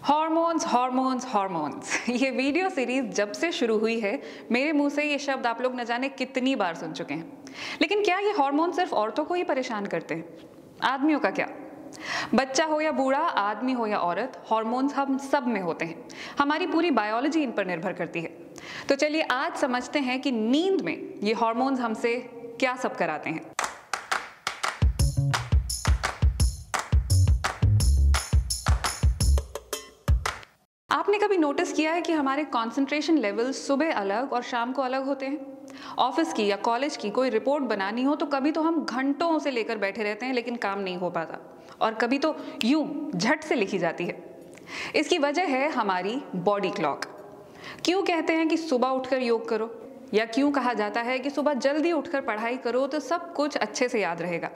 Hormones hormones hormones ये video series जब से शुरू हुई है मेरे मुंह से ये शब्द आप लोग न जाने कितनी बार सुन चुके हैं। लेकिन क्या ये हॉर्मोन सिर्फ औरतों को ही परेशान करते हैं? आदमियों का क्या? बच्चा हो या बूढ़ा, आदमी हो या औरत, हॉर्मोन्स हम सब में होते हैं। हमारी पूरी बायोलॉजी इन पर निर्भर करती है। तो चलिए आज समझते हैं कि नींद में ये हॉर्मोन्स हमसे क्या सब कराते हैं। आपने कभी नोटिस किया है कि हमारे कंसंट्रेशन लेवल सुबह अलग और शाम को अलग होते हैं? ऑफिस की या कॉलेज की कोई रिपोर्ट बनानी हो तो कभी तो हम घंटों से लेकर बैठे रहते हैं लेकिन काम नहीं हो पाता, और कभी तो यूं झट से लिखी जाती है। इसकी वजह है हमारी बॉडी क्लॉक। क्यों कहते हैं कि सुबह उठकर योग करो, या क्यों कहा जाता है कि सुबह जल्दी उठकर पढ़ाई करो तो सब कुछ अच्छे से याद रहेगा?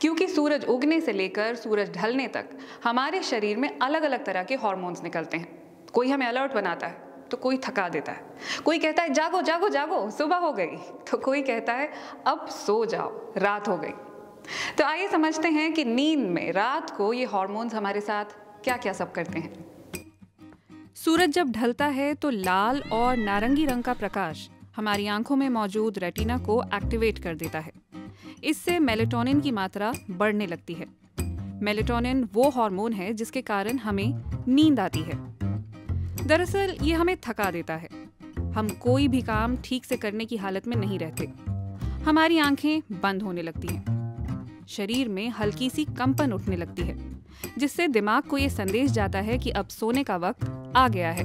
क्योंकि सूरज उगने से लेकर सूरज ढलने तक हमारे शरीर में अलग अलग तरह के हॉर्मोन्स निकलते हैं। कोई हमें अलर्ट बनाता है तो कोई थका देता है, कोई कहता है जागो जागो जागो सुबह हो गई, तो कोई कहता है अब सो जाओ रात हो गई। तो आइए समझते हैं कि नींद में रात को ये हॉर्मोन्स हमारे साथ क्या क्या सब करते हैं। सूरज जब ढलता है तो लाल और नारंगी रंग का प्रकाश हमारी आंखों में मौजूद रेटिना को एक्टिवेट कर देता है। इससे मेलेटोनिन की मात्रा बढ़ने लगती है। मेलेटोनिन वो हार्मोन है जिसके कारण हमें नींद आती है। दरअसल ये हमें थका देता है। हम कोई भी काम ठीक से करने की हालत में नहीं रहते। हमारी आंखें बंद होने लगती हैं। शरीर में हल्की सी कंपन उठने लगती है, जिससे दिमाग को ये संदेश जाता है कि अब सोने का वक्त आ गया है।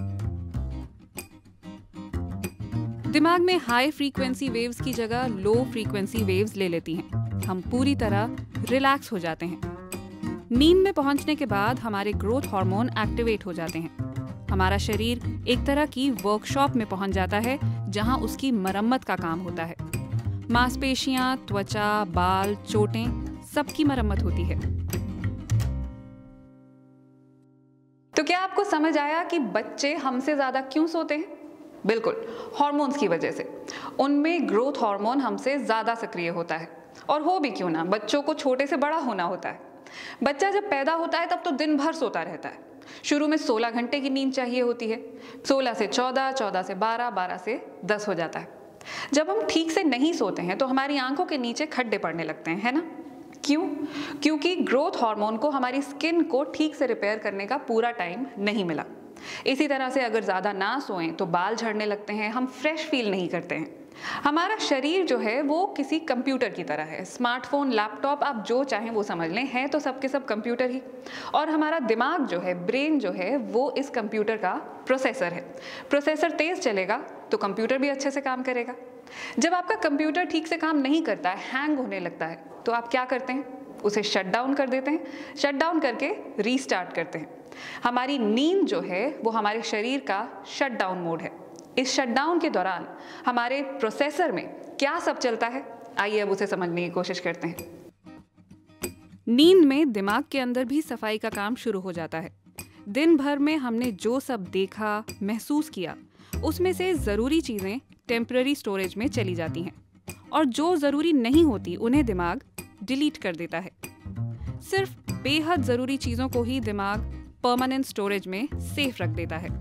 दिमाग में हाई फ्रीक्वेंसी वेव्स की जगह लो फ्रीक्वेंसी वेव्स ले लेती हैं। हम पूरी तरह रिलैक्स हो जाते हैं। नींद में पहुंचने के बाद हमारे ग्रोथ हार्मोन एक्टिवेट हो जाते हैं। हमारा शरीर एक तरह की वर्कशॉप में पहुंच जाता है जहां उसकी मरम्मत का काम होता है। मांसपेशियां, त्वचा, बाल, चोटें, सबकी मरम्मत होती है। तो क्या आपको समझ आया कि बच्चे हमसे ज्यादा क्यों सोते हैं? बिल्कुल, हॉर्मोन्स की वजह से। उनमें ग्रोथ हार्मोन हमसे ज्यादा सक्रिय होता है। और हो भी क्यों ना, बच्चों को छोटे से बड़ा होना होता है। बच्चा जब पैदा होता है तब तो दिन भर सोता रहता है। शुरू में 16 घंटे की नींद चाहिए होती है, 16 से 14, 14 से 12, 12 से 10 हो जाता है। जब हम ठीक से नहीं सोते हैं तो हमारी आंखों के नीचे खड्डे पड़ने लगते हैं, है ना? क्यों? क्योंकि ग्रोथ हार्मोन को हमारी स्किन को ठीक से रिपेयर करने का पूरा टाइम नहीं मिला। इसी तरह से अगर ज्यादा ना सोएं तो बाल झड़ने लगते हैं, हम फ्रेश फील नहीं करते हैं। हमारा शरीर जो है वो किसी कंप्यूटर की तरह है। स्मार्टफोन, लैपटॉप, आप जो चाहें वो समझ लें, है तो सबके सब कंप्यूटर ही। और हमारा दिमाग जो है, ब्रेन जो है, वो इस कंप्यूटर का प्रोसेसर है। प्रोसेसर तेज चलेगा तो कंप्यूटर भी अच्छे से काम करेगा। जब आपका कंप्यूटर ठीक से काम नहीं करता है, हैंग होने लगता है, तो आप क्या करते हैं? उसे शट डाउन कर देते हैं। शट डाउन करके रीस्टार्ट करते हैं। हमारी नींद जो है वो हमारे शरीर का शट डाउन मोड है। इस शटडाउन के दौरान हमारे प्रोसेसर में क्या सब चलता है, आइए अब उसे समझने की कोशिश करते हैं। नींद में दिमाग के अंदर भी सफाई का काम शुरू हो जाता है। दिन भर में हमने जो सब देखा, महसूस किया, उसमें से जरूरी चीजें टेम्पररी स्टोरेज में चली जाती हैं, और जो जरूरी नहीं होती उन्हें दिमाग डिलीट कर देता है। सिर्फ बेहद जरूरी चीजों को ही दिमाग परमानेंट स्टोरेज में सेफ रख देता है।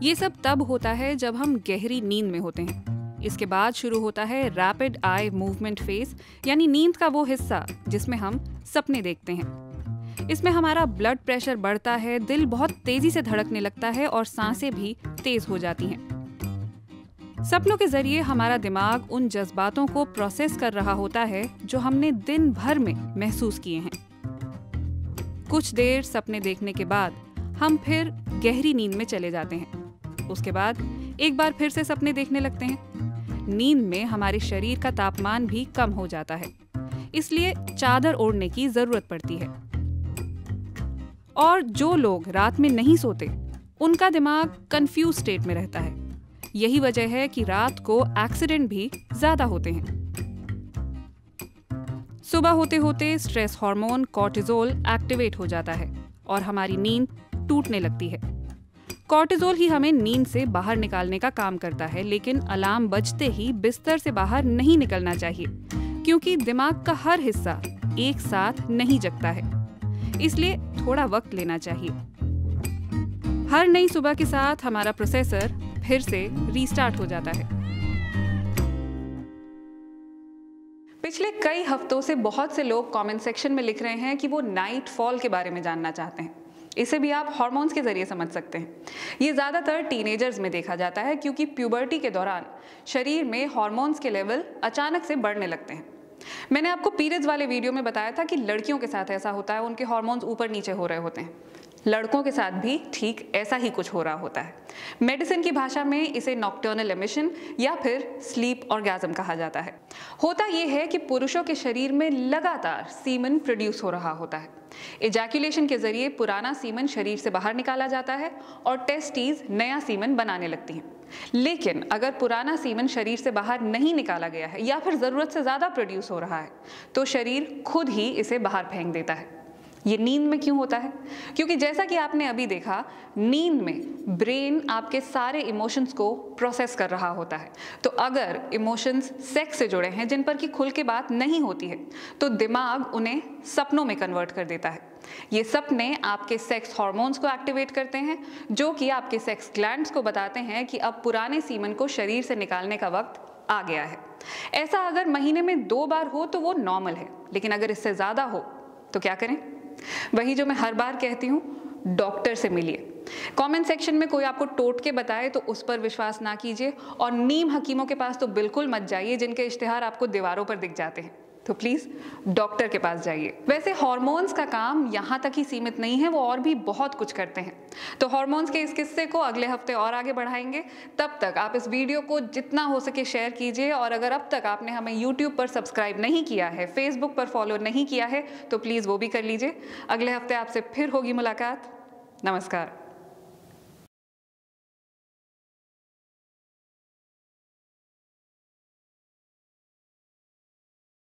ये सब तब होता है जब हम गहरी नींद में होते हैं। इसके बाद शुरू होता है रैपिड आई मूवमेंट फेज, यानी नींद का वो हिस्सा जिसमें हम सपने देखते हैं। इसमें हमारा ब्लड प्रेशर बढ़ता है, दिल बहुत तेजी से धड़कने लगता है और सांसें भी तेज हो जाती हैं। सपनों के जरिए हमारा दिमाग उन जज्बातों को प्रोसेस कर रहा होता है जो हमने दिन भर में महसूस किए हैं। कुछ देर सपने देखने के बाद हम फिर गहरी नींद में चले जाते हैं। उसके बाद एक बार फिर से सपने देखने लगते हैं। नींद में हमारे शरीर का तापमान भी कम हो जाता है, इसलिए चादर ओढ़ने की जरूरत पड़ती है। और जो लोग रात में नहीं सोते, उनका दिमाग कंफ्यूज स्टेट में रहता है। यही वजह है कि रात को एक्सीडेंट भी ज्यादा होते हैं। सुबह होते होते स्ट्रेस हार्मोन कॉर्टिजोल एक्टिवेट हो जाता है और हमारी नींद टूटने लगती है। कॉर्टिजोल ही हमें नींद से बाहर निकालने का काम करता है, लेकिन अलार्म बजते ही बिस्तर से बाहर नहीं निकलना चाहिए, क्योंकि दिमाग का हर हिस्सा एक साथ नहीं जगता है। इसलिए थोड़ा वक्त लेना चाहिए। हर नई सुबह के साथ हमारा प्रोसेसर फिर से रीस्टार्ट हो जाता है। पिछले कई हफ्तों से बहुत से लोग कमेंट सेक्शन में लिख रहे हैं कि वो नाइट फॉल के बारे में जानना चाहते हैं। इसे भी आप हार्मोन्स के जरिए समझ सकते हैं। ये ज़्यादातर टीनेजर्स में देखा जाता है क्योंकि प्यूबर्टी के दौरान शरीर में हार्मोन्स के लेवल अचानक से बढ़ने लगते हैं। मैंने आपको पीरियड्स वाले वीडियो में बताया था कि लड़कियों के साथ ऐसा होता है, उनके हार्मोन्स ऊपर नीचे हो रहे होते हैं। लड़कों के साथ भी ठीक ऐसा ही कुछ हो रहा होता है। मेडिसिन की भाषा में इसे नॉक्टर्नल एमिशन या फिर स्लीप ऑर्गेज्म कहा जाता है। होता यह है कि पुरुषों के शरीर में लगातार सीमन प्रोड्यूस हो रहा होता है। इजैक्यूलेशन के जरिए पुराना सीमन शरीर से बाहर निकाला जाता है और टेस्टीज नया सीमन बनाने लगती हैं। लेकिन अगर पुराना सीमन शरीर से बाहर नहीं निकाला गया है या फिर जरूरत से ज्यादा प्रोड्यूस हो रहा है तो शरीर खुद ही इसे बाहर फेंक देता है। ये नींद में क्यों होता है? क्योंकि जैसा कि आपने अभी देखा, नींद में ब्रेन आपके सारे इमोशंस को प्रोसेस कर रहा होता है। तो अगर इमोशंस सेक्स से जुड़े हैं जिन पर कि खुल के बात नहीं होती है तो दिमाग उन्हें सपनों में कन्वर्ट कर देता है। ये सपने आपके सेक्स हार्मोन्स को एक्टिवेट करते हैं जो कि आपके सेक्स ग्लैंड्स को बताते हैं कि अब पुराने सीमन को शरीर से निकालने का वक्त आ गया है। ऐसा अगर महीने में 2 बार हो तो वो नॉर्मल है, लेकिन अगर इससे ज्यादा हो तो क्या करें? वही जो मैं हर बार कहती हूँ, डॉक्टर से मिलिए। कमेंट सेक्शन में कोई आपको टोटके बताए तो उस पर विश्वास ना कीजिए और नीम हकीमों के पास तो बिल्कुल मत जाइए जिनके इश्तिहार आपको दीवारों पर दिख जाते हैं। तो प्लीज डॉक्टर के पास जाइए। वैसे हार्मोन्स का काम यहाँ तक ही सीमित नहीं है, वो और भी बहुत कुछ करते हैं। तो हार्मोन्स के इस किस्से को अगले हफ्ते और आगे बढ़ाएंगे। तब तक आप इस वीडियो को जितना हो सके शेयर कीजिए और अगर अब तक आपने हमें YouTube पर सब्सक्राइब नहीं किया है, Facebook पर फॉलो नहीं किया है तो प्लीज वो भी कर लीजिए। अगले हफ्ते आपसे फिर होगी मुलाकात। नमस्कार।